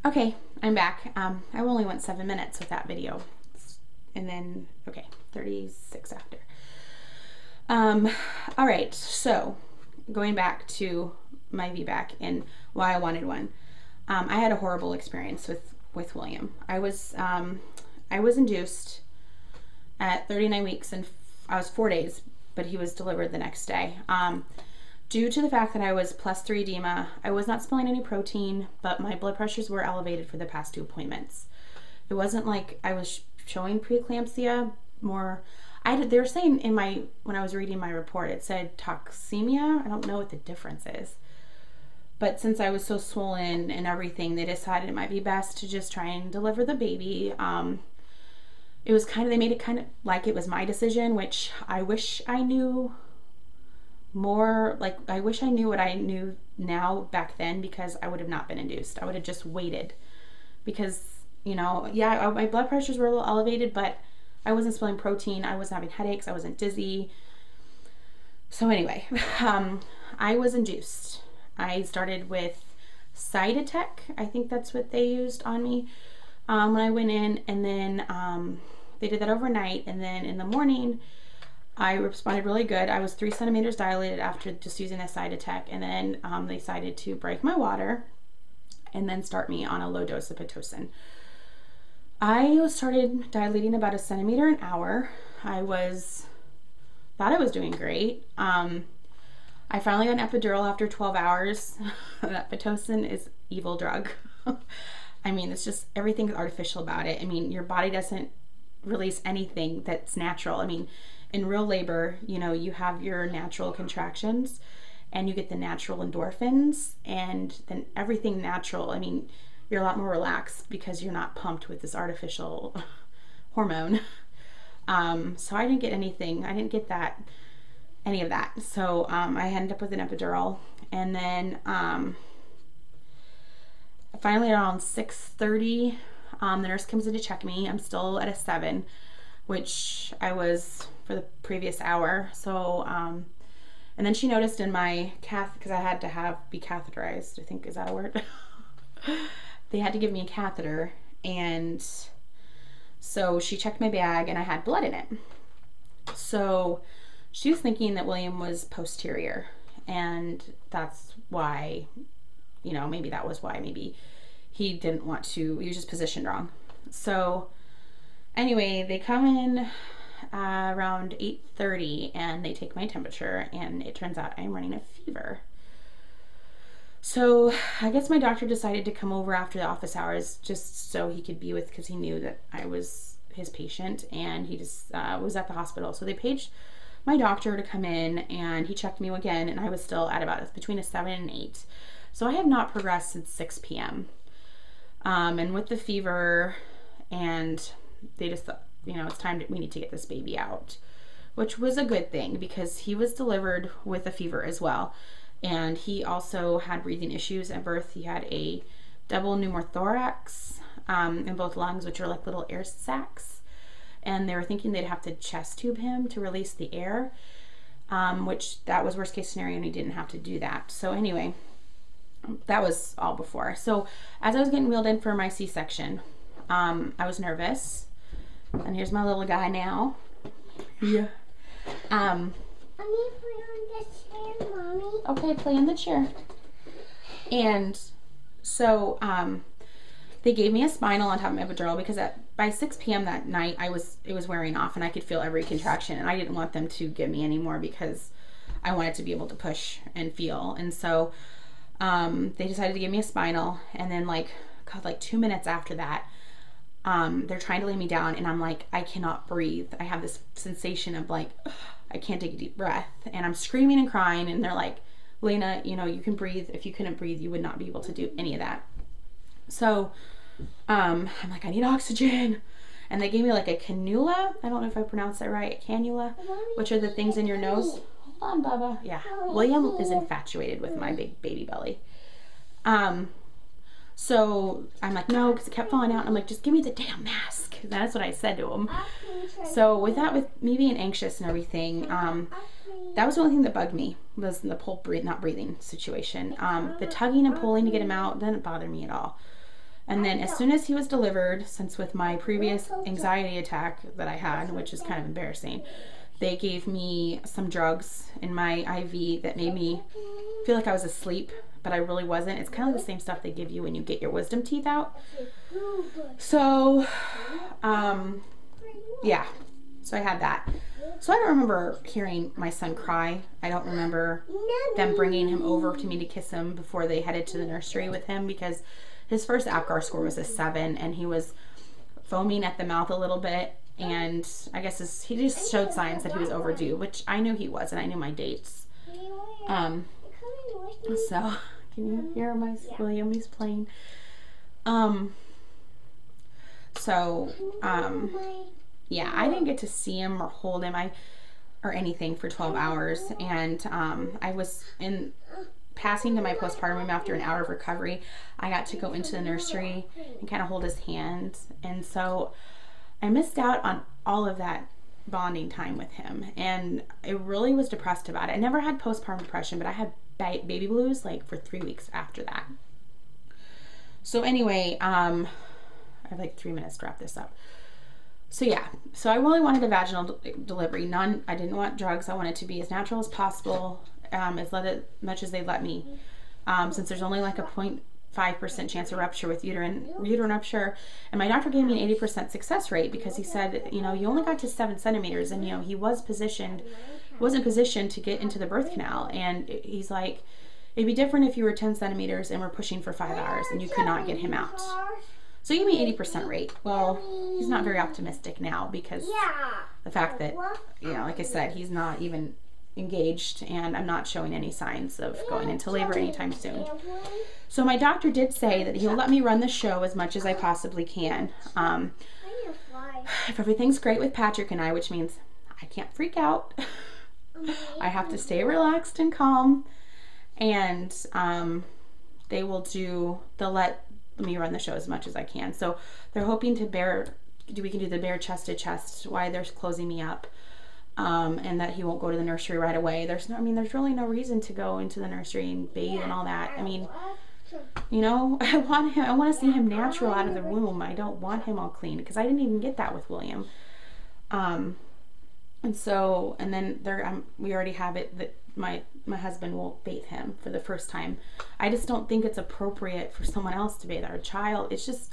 Okay, I'm back. I only went 7 minutes with that video. And then, okay, 36 after. All right, so going back to my VBAC and why I wanted one. I had a horrible experience with William. I was induced at 39 weeks and I was 4 days, but he was delivered the next day. Due to the fact that I was +3 edema, I was not spilling any protein, but my blood pressures were elevated for the past 2 appointments. It wasn't like I was showing preeclampsia, more, they were saying when I was reading my report, it said toxemia. I don't know what the difference is. But since I was so swollen and everything, they decided it might be best to just try and deliver the baby. It was they made it kind of like it was my decision, which I wish I knew more. Like, I wish I knew what I knew now back then, because I would have not been induced. I would have just waited, because, you know, yeah, my blood pressures were a little elevated, but I wasn't spilling protein. I wasn't having headaches. I wasn't dizzy. So anyway, I was induced. I started with Cytotec. I think that's what they used on me when I went in, and then they did that overnight, and then in the morning I responded really good. I was 3 centimeters dilated after just using a Cytotec, and then they decided to break my water and then start me on a low dose of Pitocin. I started dilating about 1 centimeter an hour. Thought I was doing great. I finally got an epidural after 12 hours. That Pitocin is evil drug. I mean, it's just, everything's artificial about it. I mean, your body doesn't release anything that's natural. I mean, in real labor, you know, you have your natural contractions and you get the natural endorphins, and then everything natural. I mean, you're a lot more relaxed because you're not pumped with this artificial hormone. So I didn't get anything. I didn't get any of that. So I ended up with an epidural, and then finally around 6:30, the nurse comes in to check me. I'm still at a 7, which I was for the previous hour. So and then she noticed in my because I had to be catheterized. I think, is that a word? They had to give me a catheter, and so she checked my bag and I had blood in it. So she was thinking that William was posterior, and that's why, you know, maybe that was why, maybe he didn't want to, he was just positioned wrong. So anyway, they come in around 8:30 and they take my temperature, and it turns out I'm running a fever. So I guess my doctor decided to come over after the office hours just so he could be with, because he knew that I was his patient, and he just was at the hospital. So they paged my doctor to come in, and he checked me again, and I was still at about between a 7 and 8. So I have not progressed since 6 p.m. And with the fever, and they just thought, you know, it's time we need to get this baby out, which was a good thing, because he was delivered with a fever as well. And he also had breathing issues at birth. He had a double pneumothorax in both lungs, which are like little air sacs. And they were thinking they'd have to chest tube him to release the air, which that was worst case scenario, and he didn't have to do that. So anyway, that was all before. So as I was getting wheeled in for my C-section, I was nervous. And here's my little guy now. Yeah. Let me play on the chair, Mommy. Okay, play in the chair. And so they gave me a spinal on top of my epidural, because by 6 p.m. that night, it was wearing off, and I could feel every contraction, and I didn't want them to give me any more, because I wanted to be able to push and feel. And so they decided to give me a spinal, and then like 2 minutes after that, they're trying to lay me down, and I'm like, I cannot breathe. I have this sensation of like, I can't take a deep breath, and I'm screaming and crying, and they're like, Lena, you know, you can breathe. If you couldn't breathe, you would not be able to do any of that. So I'm like, I need oxygen. And they gave me like a cannula. I don't know if I pronounced that right. A cannula, which are the things in your nose. Hold on, Bubba. Yeah. William is infatuated with my big baby belly. So I'm like, no, because it kept falling out. I'm like, just give me the damn mask. That's what I said to him. So with me being anxious and everything, that was the only thing that bugged me, was the not breathing situation. The tugging and pulling to get him out didn't bother me at all. And then as soon as he was delivered, since with my previous anxiety attack that I had, which is kind of embarrassing, they gave me some drugs in my IV that made me feel like I was asleep, but I really wasn't. It's kind of like the same stuff they give you when you get your wisdom teeth out. So, yeah, so I had that. So I don't remember hearing my son cry. I don't remember them bringing him over to me to kiss him before they headed to the nursery with him, because his first APGAR score was a 7, and he was foaming at the mouth a little bit, and I guess he just showed signs that he was overdue, which I knew he was, and I knew my dates. So, can you hear my William? He's playing. Yeah, I didn't get to see him or hold him or anything for 12 hours, and I was passing to my postpartum room after an hour of recovery. I got to go into the nursery and kind of hold his hand, and so I missed out on all of that bonding time with him, and I really was depressed about it. I never had postpartum depression, but I had baby blues like for 3 weeks after that. So anyway, I have like 3 minutes to wrap this up. So yeah, so I really wanted a vaginal delivery. I didn't want drugs. I wanted it to be as natural as possible, as much as they let me. Since there's only like a 0.5% chance of rupture with uterine rupture, and my doctor gave me an 80% success rate because he said, you know, you only got to 7 centimeters, and you know he wasn't positioned to get into the birth canal, and he's like, it'd be different if you were 10 centimeters and we're pushing for 5 hours and you could not get him out. So he gave me 80% rate. Well, he's not very optimistic now because the fact that, you know, like I said, he's not even engaged, and I'm not showing any signs of going into labor anytime soon. So my doctor did say that he'll let me run the show as much as I possibly can. If everything's great with Patrick and I, which means I can't freak out, I have to stay relaxed and calm, and they'll let me run the show as much as I can. So they're hoping we can do the bare chest to chest while they're closing me up, and that he won't go to the nursery right away. There's really no reason to go into the nursery and bathe and all that. I mean, you know, I want to see him natural out of the womb. I don't want him all clean, because I didn't even get that with William. And then we already have it that my husband will bathe him for the first time. I just don't think it's appropriate for someone else to bathe our child. It's just,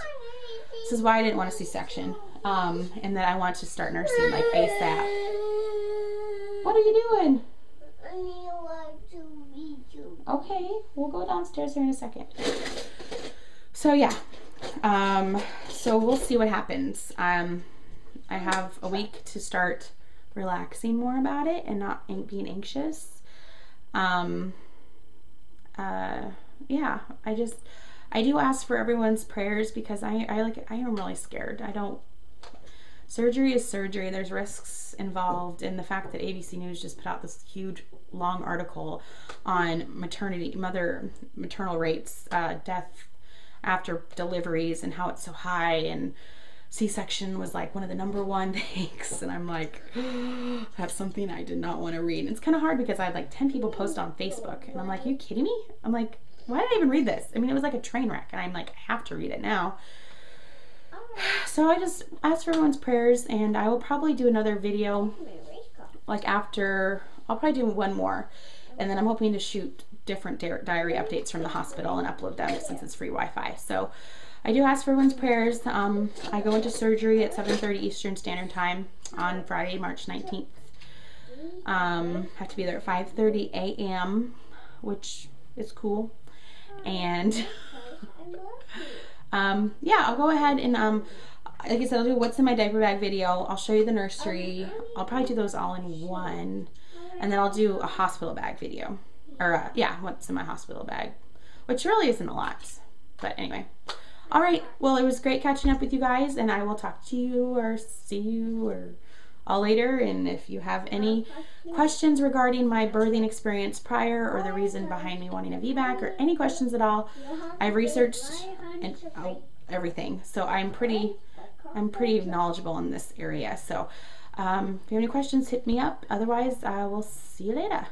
this is why I didn't want a C-section, and that I want to start nursing like ASAP. What are you doing? I want to read you. Okay, we'll go downstairs here in a second. So yeah, so we'll see what happens. I have a week to start relaxing more about it and not being anxious. Yeah, I do ask for everyone's prayers, because I am really scared. Surgery is surgery. There's risks involved, and the fact that ABC News just put out this huge long article on maternal rates, death after deliveries, and how it's so high, and C-section was like one of the #1 things, and I'm like, that's something I did not want to read. And it's kind of hard because I had like 10 people post on Facebook, and I'm like, are you kidding me? I'm like, why did I even read this? I mean, it was like a train wreck, and I'm like, I have to read it now. So I just ask for everyone's prayers, and I will probably do another video like after. I'll probably do one more, and then I'm hoping to shoot different diary updates from the hospital and upload them since it's free Wi-Fi. So I do ask for everyone's prayers. I go into surgery at 7:30 Eastern Standard Time on Friday, March 19th. Have to be there at 5:30 a.m., which is cool. And yeah, I'll go ahead and like I said, I'll do what's in my diaper bag video. I'll show you the nursery. I'll probably do those all in one, and then I'll do a hospital bag video, or yeah, what's in my hospital bag, which really isn't a lot, but anyway. All right, well, it was great catching up with you guys, and I will talk to you or see you or all later. And if you have any questions regarding my birthing experience prior, or the reason behind me wanting a VBAC, or any questions at all, I've researched and everything, so I'm pretty knowledgeable in this area. So if you have any questions, hit me up. Otherwise, I will see you later.